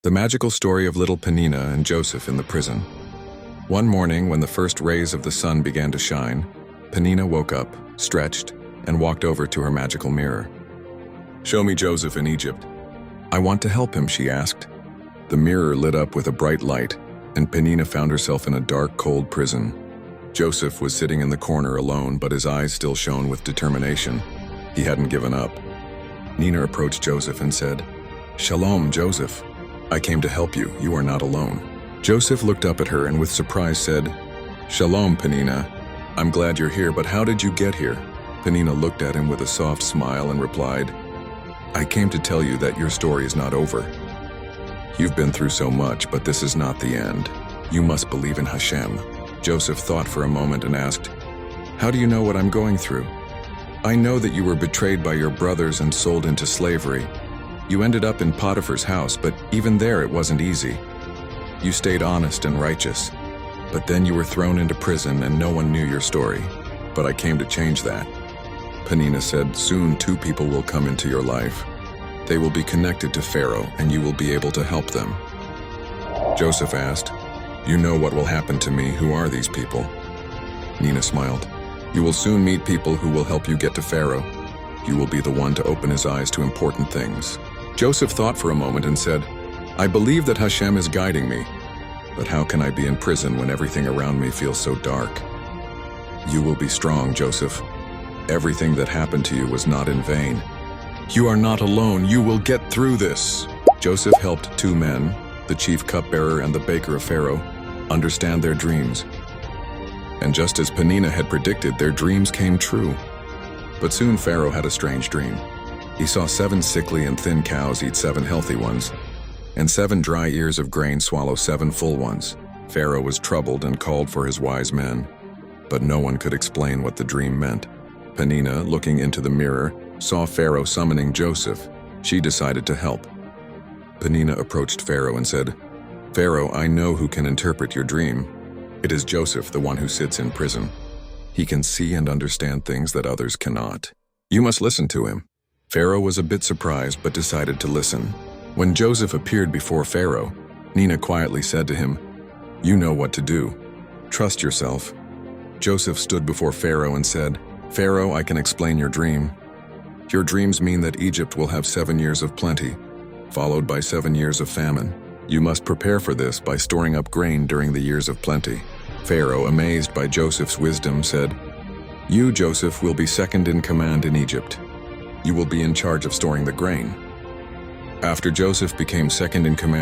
The magical story of little Penina and Joseph in the prison. One morning, when the first rays of the sun began to shine, Penina woke up, stretched, and walked over to her magical mirror. "Show me Joseph in Egypt." "I want to help him," she asked. The mirror lit up with a bright light, and Penina found herself in a dark, cold prison. Joseph was sitting in the corner alone, but his eyes still shone with determination. He hadn't given up. Nina approached Joseph and said, "Shalom, Joseph. I came to help you. You are not alone." Joseph looked up at her and with surprise said, "Shalom, Penina. I'm glad you're here, but how did you get here?" Penina looked at him with a soft smile and replied, "I came to tell you that your story is not over. You've been through so much, but this is not the end. You must believe in Hashem." Joseph thought for a moment and asked, "How do you know what I'm going through?" "I know that you were betrayed by your brothers and sold into slavery. You ended up in Potiphar's house, but even there it wasn't easy. You stayed honest and righteous, but then you were thrown into prison and no one knew your story. But I came to change that." Penina said, "Soon 2 people will come into your life. They will be connected to Pharaoh and you will be able to help them." Joseph asked, "You know what will happen to me. Who are these people?" Nina smiled. "You will soon meet people who will help you get to Pharaoh. You will be the one to open his eyes to important things." Joseph thought for a moment and said, "I believe that Hashem is guiding me, but how can I be in prison when everything around me feels so dark?" "You will be strong, Joseph. Everything that happened to you was not in vain. You are not alone. You will get through this." Joseph helped 2 men, the chief cupbearer and the baker of Pharaoh, understand their dreams. And just as Penina had predicted, their dreams came true. But soon Pharaoh had a strange dream. He saw 7 sickly and thin cows eat 7 healthy ones, and 7 dry ears of grain swallow 7 full ones. Pharaoh was troubled and called for his wise men, but no one could explain what the dream meant. Penina, looking into the mirror, saw Pharaoh summoning Joseph. She decided to help. Penina approached Pharaoh and said, "Pharaoh, I know who can interpret your dream. It is Joseph, the one who sits in prison. He can see and understand things that others cannot. You must listen to him." Pharaoh was a bit surprised but decided to listen. When Joseph appeared before Pharaoh, Nina quietly said to him, "You know what to do. Trust yourself." Joseph stood before Pharaoh and said, "Pharaoh, I can explain your dream. Your dreams mean that Egypt will have 7 years of plenty, followed by 7 years of famine. You must prepare for this by storing up grain during the years of plenty." Pharaoh, amazed by Joseph's wisdom, said, "You, Joseph, will be second in command in Egypt. You will be in charge of storing the grain." After Joseph became second in command